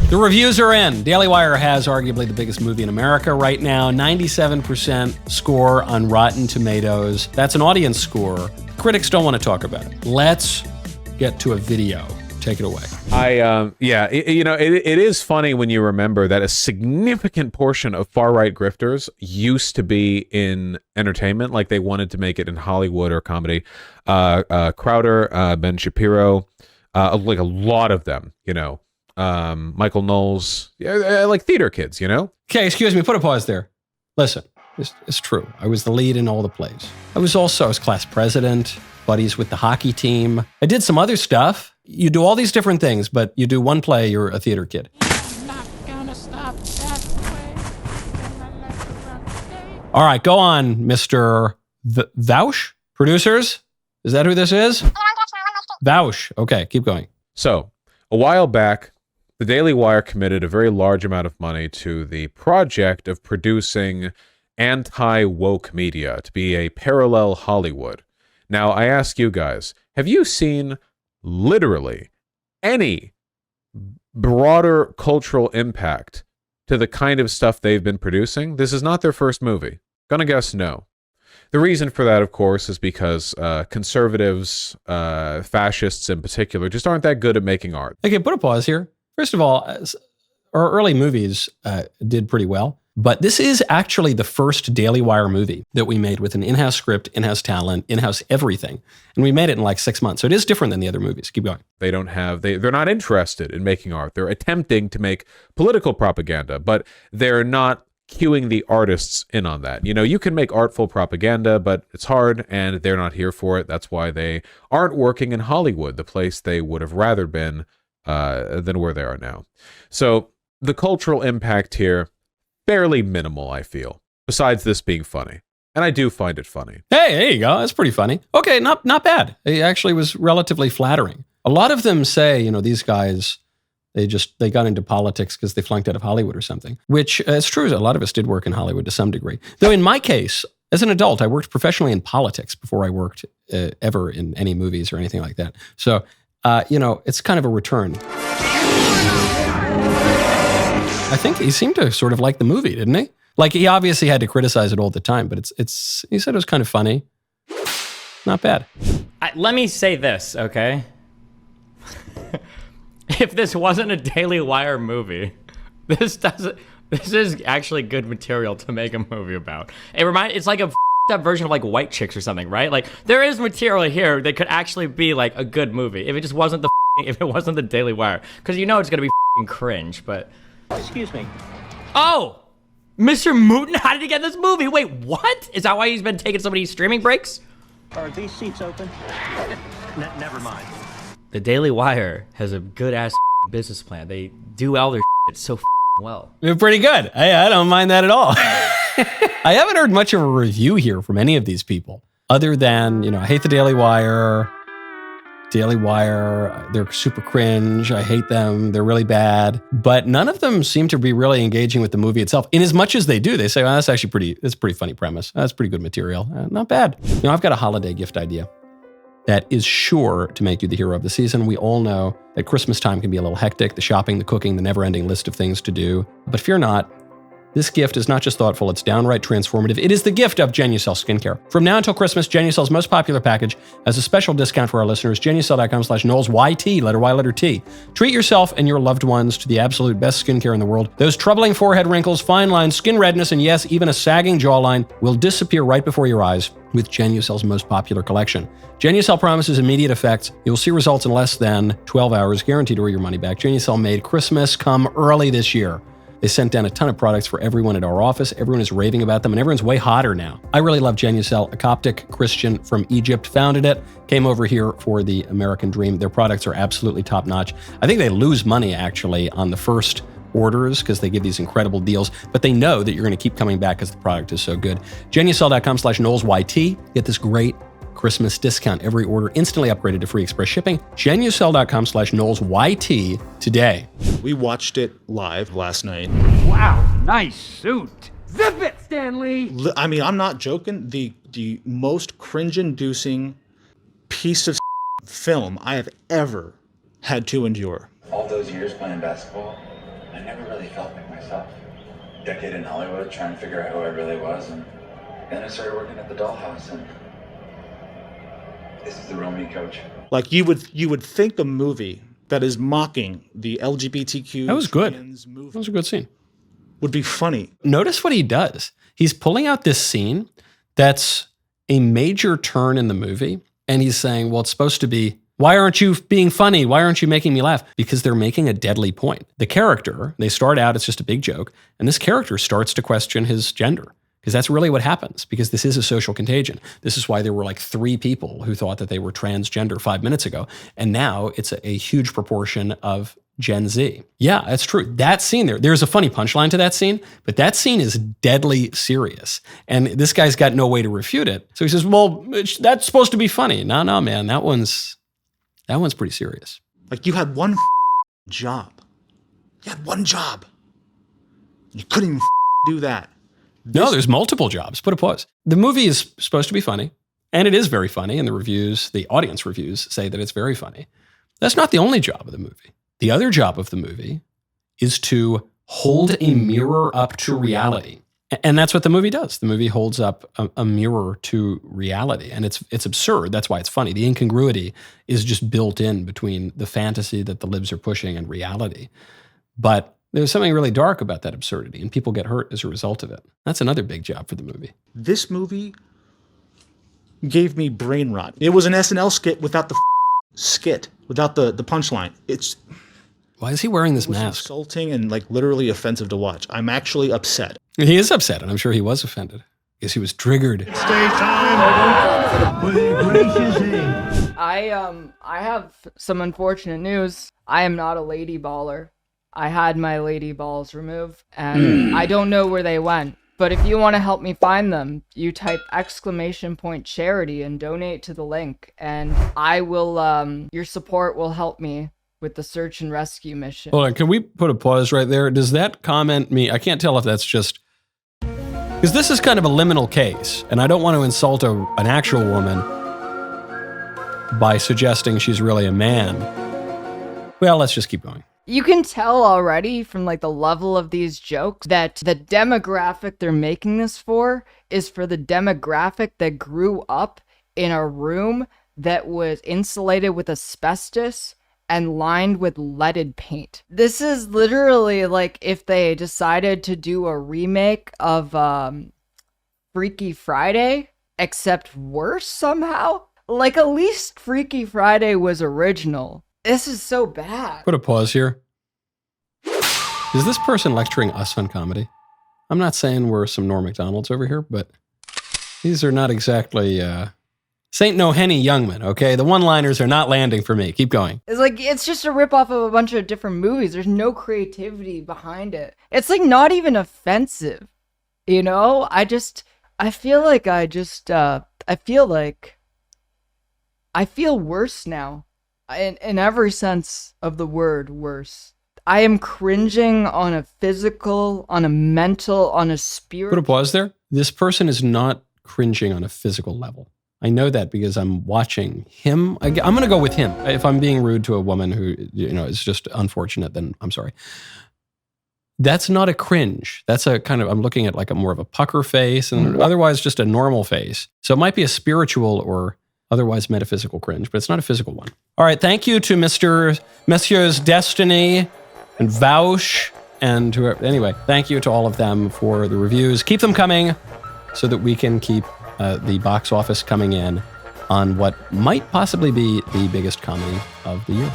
The reviews are in. Daily Wire has arguably the biggest movie in America right now. 97% score on Rotten Tomatoes. That's an audience score. Critics don't want to talk about it. Let's get to a video. Take it away. It is funny when you remember that a significant portion of far-right grifters used to be in entertainment, like they wanted to make it in Hollywood or comedy. Crowder, Ben Shapiro, like a lot of them, Michael Knowles, like theater kids, Okay, excuse me, put a pause there. Listen, it's true. I was the lead in all the plays. I was class president, buddies with the hockey team. I did some other stuff. You do all these different things, but you do one play, you're a theater kid. I'm not gonna stop that way. All right, go on, Mr. Vaush? Producers? Is that who this is? Vaush. Okay, keep going. So, a while back, the Daily Wire committed a very large amount of money to the project of producing anti-woke media to be a parallel Hollywood. Now, I ask you guys, have you seen literally any broader cultural impact to the kind of stuff they've been producing? This is not their first movie. Gonna guess no. The reason for that, of course, is because conservatives, fascists in particular, just aren't that good at making art. Okay, put a pause here. First of all, our early movies did pretty well, but this is actually the first Daily Wire movie that we made with an in-house script, in-house talent, in-house everything. And we made it in like 6 months. So it is different than the other movies. Keep going. They're not interested in making art. They're attempting to make political propaganda, but they're not cueing the artists in on that. You can make artful propaganda, but it's hard and they're not here for it. That's why they aren't working in Hollywood, the place they would have rather been than where they are now. So the cultural impact here, fairly minimal, I feel, besides this being funny. And I do find it funny. Hey, there you go. That's pretty funny. Okay, not bad. It actually was relatively flattering. A lot of them say, these guys, they got into politics because they flunked out of Hollywood or something, which is true. A lot of us did work in Hollywood to some degree. Though in my case, as an adult, I worked professionally in politics before I worked ever in any movies or anything like that. So, it's kind of a return. I think he seemed to sort of like the movie, didn't he? Like, he obviously had to criticize it all the time, but he said it was kind of funny. Not bad. Let me say this, okay? If this wasn't a Daily Wire movie, this is actually good material to make a movie about. It's like a up version of like White Chicks or something, right? Like, there is material here that could actually be like a good movie if it just wasn't if it wasn't the Daily Wire, because it's gonna be cringe. But excuse me. Oh, Mr. Mooten, how did he get this movie? Wait, what? Is that why he's been taking so many streaming breaks? Are these seats open? Never mind. The Daily Wire has a good ass business plan. They do all their so well. They're pretty good. I don't mind that at all. I haven't heard much of a review here from any of these people, other than, I hate the Daily Wire. Daily Wire, they're super cringe. I hate them. They're really bad. But none of them seem to be really engaging with the movie itself. In as much as they do, they say, that's actually that's a pretty funny premise. That's pretty good material. Not bad. I've got a holiday gift idea that is sure to make you the hero of the season. We all know that Christmas time can be a little hectic, the shopping, the cooking, the never-ending list of things to do. But fear not, this gift is not just thoughtful, it's downright transformative. It is the gift of Genucel skincare. From now until Christmas, Genucel's most popular package has a special discount for our listeners, Genucel.com/KnowlesYT, letter Y, letter T. Treat yourself and your loved ones to the absolute best skincare in the world. Those troubling forehead wrinkles, fine lines, skin redness, and yes, even a sagging jawline will disappear right before your eyes with Genucel's most popular collection. Genucel promises immediate effects. You'll see results in less than 12 hours, guaranteed or your money back. Genucel made Christmas come early this year. They sent down a ton of products for everyone at our office. Everyone is raving about them, and everyone's way hotter now. I really love Genucel. A Coptic Christian from Egypt founded it, came over here for the American dream. Their products are absolutely top-notch. I think they lose money, actually, on the first orders because they give these incredible deals, but they know that you're going to keep coming back because the product is so good. Genucel.com/KnowlesYT. Get this great Christmas discount. Every order instantly upgraded to free express shipping. Genucel.com/KnowlesYT today. We watched it live last night. Wow, nice suit. Zip it, Stanley. I mean, I'm not joking. The most cringe-inducing piece of film I have ever had to endure. All those years playing basketball, I never really felt like myself. Decade in Hollywood, trying to figure out who I really was, and then I started working at the Dollhouse, and this is the real me, Coach. Like you would think a movie that is mocking the LGBTQ That was good. trans That movement was a good scene. would be funny. Notice what he does. He's pulling out this scene that's a major turn in the movie, and he's saying, well, it's supposed to be, why aren't you being funny? Why aren't you making me laugh? Because they're making a deadly point. The character, they start out, it's just a big joke, and this character starts to question his gender. Because that's really what happens, because this is a social contagion. This is why there were like 3 people who thought that they were transgender 5 minutes ago. And now it's a huge proportion of Gen Z. Yeah, that's true. That scene there's a funny punchline to that scene, but that scene is deadly serious. And this guy's got no way to refute it. So he says, well, that's supposed to be funny. No, man, that one's pretty serious. Like you had one job. You had one job. You couldn't even do that. No, there's multiple jobs. Put a pause. The movie is supposed to be funny, and it is very funny, and the audience reviews say that it's very funny. That's not the only job of the movie. The other job of the movie is to hold a mirror up to reality. And that's what the movie does. The movie holds up a mirror to reality, and it's absurd. That's why it's funny. The incongruity is just built in between the fantasy that the libs are pushing and reality. But there's something really dark about that absurdity, and people get hurt as a result of it. That's another big job for the movie. This movie gave me brain rot. It was an SNL skit without the skit, without the punchline. Why is he wearing this It was mask? insulting and like literally offensive to watch. I'm actually upset. He is upset, and I'm sure he was offended because he was triggered. I have some unfortunate news. I am not a lady baller. I had my lady balls removed, and I don't know where they went. But if you want to help me find them, you type !charity and donate to the link, and I will. Your support will help me with the search and rescue mission. Hold on, can we put a pause right there? Does that comment me? I can't tell if that's just because this is kind of a liminal case, and I don't want to insult an actual woman by suggesting she's really a man. Well, let's just keep going. You can tell already from like the level of these jokes that the demographic they're making this for is for the demographic that grew up in a room that was insulated with asbestos and lined with leaded paint. This is literally like if they decided to do a remake of Freaky Friday, except worse somehow. Like at least Freaky Friday was original. This is so bad. Put a pause here. Is this person lecturing us on comedy? I'm not saying we're some Norm Macdonalds over here, but these are not exactly Saint No Henny Youngman, okay? The one-liners are not landing for me. Keep going. It's like, it's just a ripoff of a bunch of different movies. There's no creativity behind it. It's like not even offensive, you know? I feel worse now. In every sense of the word, worse. I am cringing on a physical, on a mental, on a spiritual. Put a pause there. This person is not cringing on a physical level. I know that because I'm watching him. I'm going to go with him. If I'm being rude to a woman who, is just unfortunate, then I'm sorry. That's not a cringe. That's a kind of, I'm looking at like a more of a pucker face and otherwise just a normal face. So it might be a spiritual or otherwise metaphysical cringe, but it's not a physical one. All right, thank you to Messieurs Destiny and Vaush and whoever. Anyway, thank you to all of them for the reviews. Keep them coming so that we can keep the box office coming in on what might possibly be the biggest comedy of the year.